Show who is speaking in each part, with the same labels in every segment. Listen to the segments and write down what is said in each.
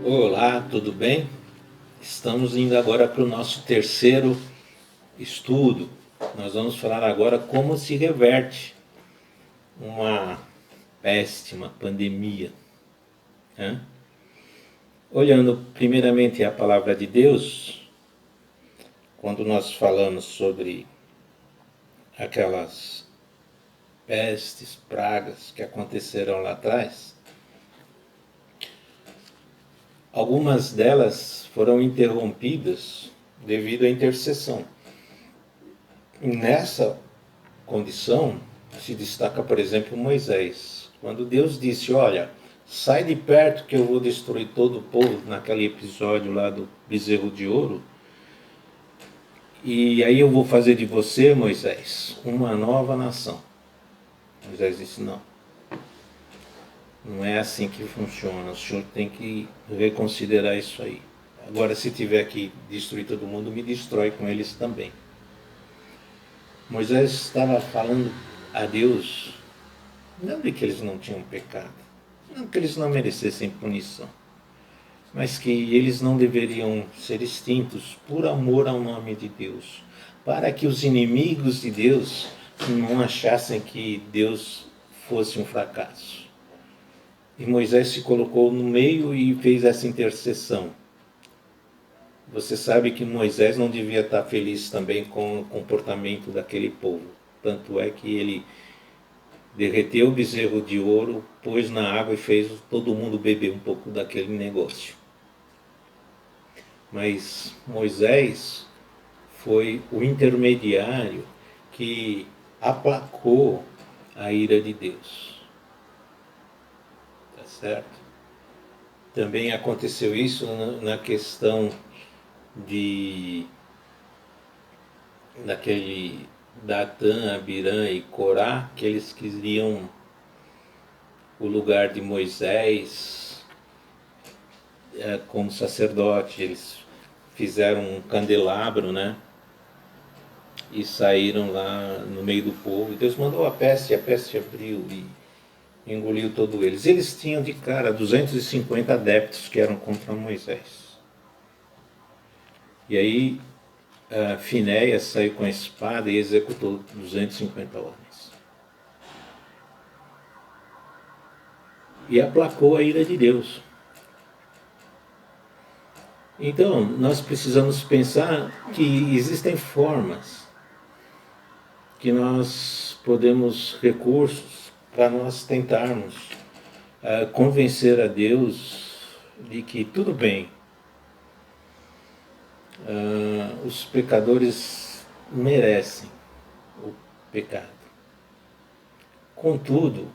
Speaker 1: Olá, tudo bem? Estamos indo agora para o nosso terceiro estudo. Nós vamos falar agora como se reverte uma peste, uma pandemia, né? Olhando primeiramente a palavra de Deus, quando nós falamos sobre aquelas pestes, pragas que aconteceram lá atrás, algumas delas foram interrompidas devido à intercessão. Nessa condição se destaca, por exemplo, Moisés. Quando Deus disse, olha, sai de perto que eu vou destruir todo o povo, naquele episódio lá do bezerro de ouro, e aí eu vou fazer de você, Moisés, uma nova nação. Moisés disse, não, não é assim que funciona, o senhor tem que reconsiderar isso aí. Agora, se tiver que destruir todo mundo, me destrói com eles também. Moisés estava falando a Deus, não de que eles não tinham pecado, não que eles não merecessem punição, mas que eles não deveriam ser extintos por amor ao nome de Deus, para que os inimigos de Deus não achassem que Deus fosse um fracasso. E Moisés se colocou no meio e fez essa intercessão. Você sabe que Moisés não devia estar feliz também com o comportamento daquele povo. Tanto é que ele derreteu o bezerro de ouro, pôs na água e fez todo mundo beber um pouco daquele negócio. Mas Moisés foi o intermediário que aplacou a ira de Deus. Tá certo? Também aconteceu isso na questão daquele Datã, Abirã e Corá, que eles queriam o lugar de Moisés como sacerdote. Eles fizeram um candelabro, né? E saíram lá no meio do povo. E Deus mandou a peste abriu e engoliu todos eles. Eles tinham de cara 250 adeptos que eram contra Moisés. E aí Finéias saiu com a espada e executou 250 homens. E aplacou a ira de Deus. Então, nós precisamos pensar que existem formas que nós podemos, recursos, para nós tentarmos convencer a Deus de que tudo bem, os pecadores merecem o pecado. Contudo,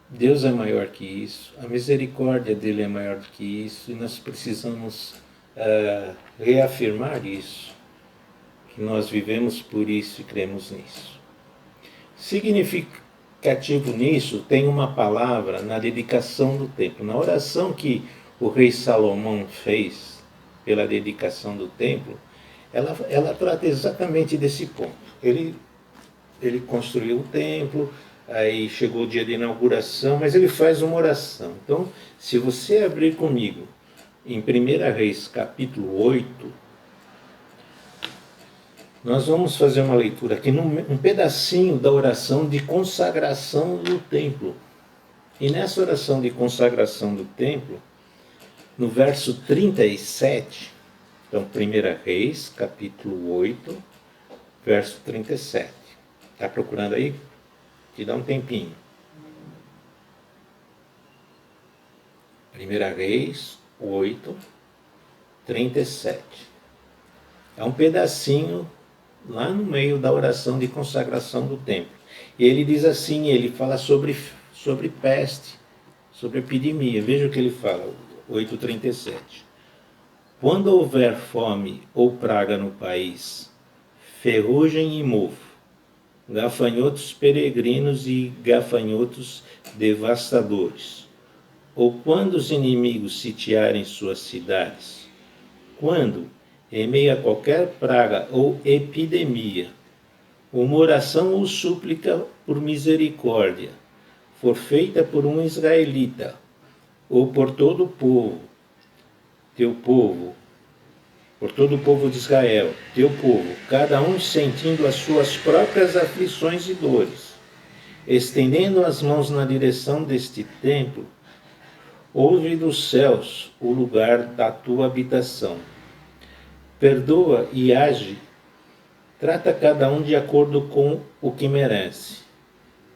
Speaker 1: Deus é maior que isso, a misericórdia dele é maior do que isso, e nós precisamos reafirmar isso, que nós vivemos por isso e cremos nisso. Significativo nisso tem uma palavra na dedicação do templo. Na oração que o rei Salomão fez pela dedicação do templo, ela trata exatamente desse ponto. Ele construiu o templo, aí chegou o dia de inauguração, mas ele faz uma oração. Então, se você abrir comigo em 1 Reis, capítulo 8, nós vamos fazer uma leitura aqui num pedacinho da oração de consagração do templo. E nessa oração de consagração do templo, no verso 37, então 1 Reis, capítulo 8, verso 37. Está procurando aí? Te dá um tempinho. 1 Reis 8, 37. É um pedacinho lá no meio da oração de consagração do templo. E ele diz assim, ele fala sobre peste, sobre epidemia. Veja o que ele fala, 8:37. Quando houver fome ou praga no país, ferrugem e mofo, gafanhotos peregrinos e gafanhotos devastadores, ou quando os inimigos sitiarem suas cidades, quando, em meio a qualquer praga ou epidemia, uma oração ou súplica por misericórdia for feita por um israelita, ou por todo o povo, teu povo, por todo o povo de Israel, teu povo, cada um sentindo as suas próprias aflições e dores, estendendo as mãos na direção deste templo, ouve dos céus o lugar da tua habitação. Perdoa e age, trata cada um de acordo com o que merece,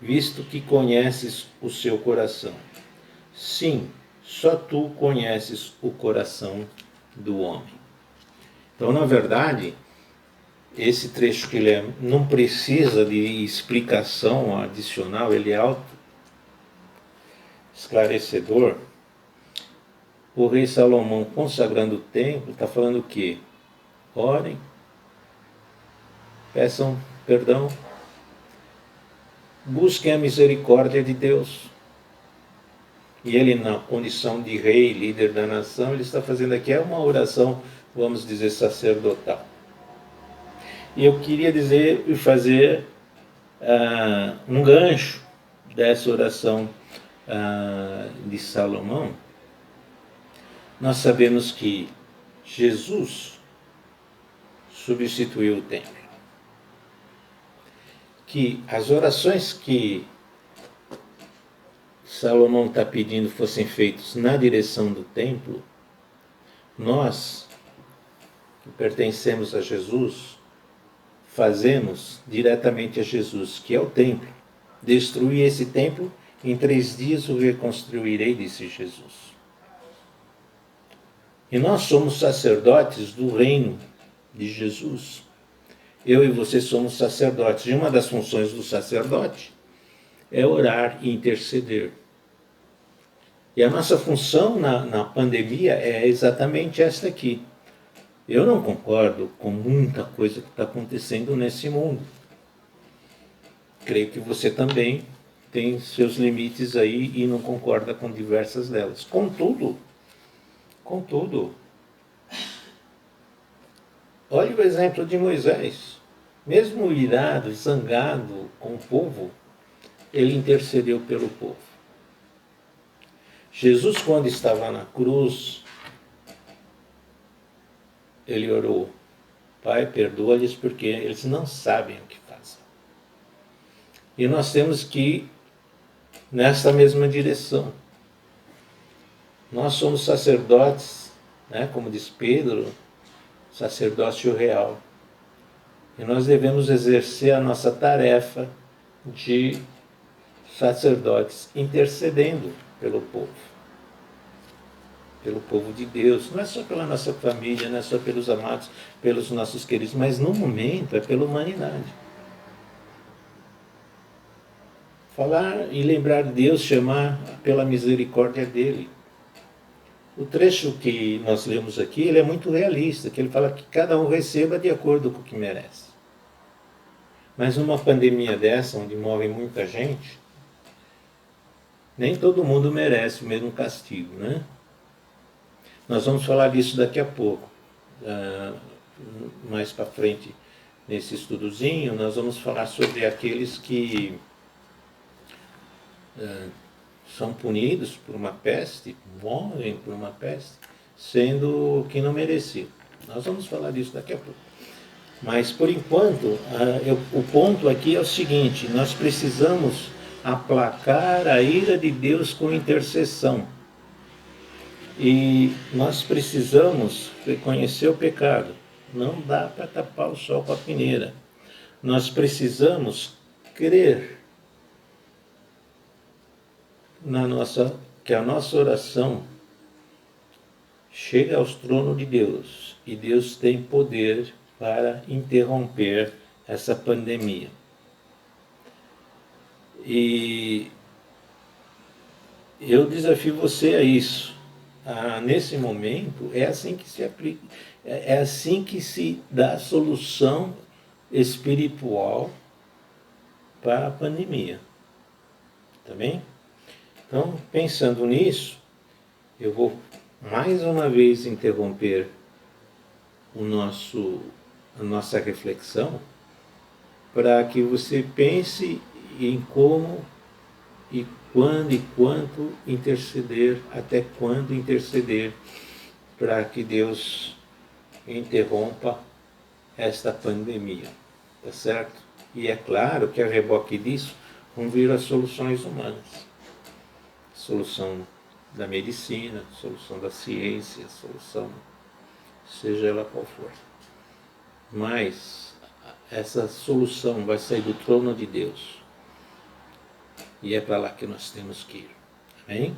Speaker 1: visto que conheces o seu coração. Sim, só tu conheces o coração do homem. Então, na verdade, esse trecho que não precisa de explicação adicional, ele é auto esclarecedor. O rei Salomão, consagrando o templo, está falando o quê? Orem, peçam perdão, busquem a misericórdia de Deus. E ele, na condição de rei, líder da nação, ele está fazendo aqui uma oração, vamos dizer, sacerdotal. E eu queria dizer e fazer um gancho dessa oração de Salomão. Nós sabemos que Jesus substituiu o templo. Que as orações que Salomão está pedindo fossem feitas na direção do templo, nós, que pertencemos a Jesus, fazemos diretamente a Jesus, que é o templo. Destruir esse templo, em 3 dias o reconstruirei, disse Jesus. E nós somos sacerdotes do reino de Jesus. Eu e você somos sacerdotes. E uma das funções do sacerdote é orar e interceder. E a nossa função na pandemia é exatamente esta aqui. Eu não concordo com muita coisa que está acontecendo nesse mundo. Creio que você também tem seus limites aí e não concorda com diversas delas. Contudo, olhe o exemplo de Moisés. Mesmo irado, zangado com o povo, ele intercedeu pelo povo. Jesus, quando estava na cruz, ele orou: Pai, perdoa-lhes porque eles não sabem o que fazem. E nós temos que ir nessa mesma direção. Nós somos sacerdotes, né, como diz Pedro, sacerdócio real. E nós devemos exercer a nossa tarefa de sacerdotes, intercedendo pelo povo de Deus. Não é só pela nossa família, não é só pelos amados, pelos nossos queridos, mas no momento é pela humanidade. Falar e lembrar Deus, chamar pela misericórdia dele. O trecho que nós lemos aqui, ele é muito realista, que ele fala que cada um receba de acordo com o que merece. Mas numa pandemia dessa, onde morre muita gente, nem todo mundo merece o mesmo castigo, né? Nós vamos falar disso daqui a pouco. Mais para frente, nesse estudozinho, nós vamos falar sobre aqueles que são punidos por uma peste, morrem por uma peste, sendo que não mereciam. Nós vamos falar disso daqui a pouco. Mas, por enquanto, o ponto aqui é o seguinte: nós precisamos aplacar a ira de Deus com intercessão. E nós precisamos reconhecer o pecado. Não dá para tapar o sol com a peneira. Nós precisamos crer que a nossa oração chega aos tronos de Deus. E Deus tem poder para interromper essa pandemia. E eu desafio você a isso. Nesse momento, é assim que se aplica, é assim que se dá a solução espiritual para a pandemia. Tá bem? Então, pensando nisso, eu vou mais uma vez interromper a nossa reflexão para que você pense em como e quando e quanto interceder, até quando interceder, para que Deus interrompa esta pandemia, tá certo? E é claro que a reboque disso vão vir as soluções humanas, solução da medicina, solução da ciência, solução seja ela qual for. Mas essa solução vai sair do trono de Deus. E é para lá que nós temos que ir. Amém?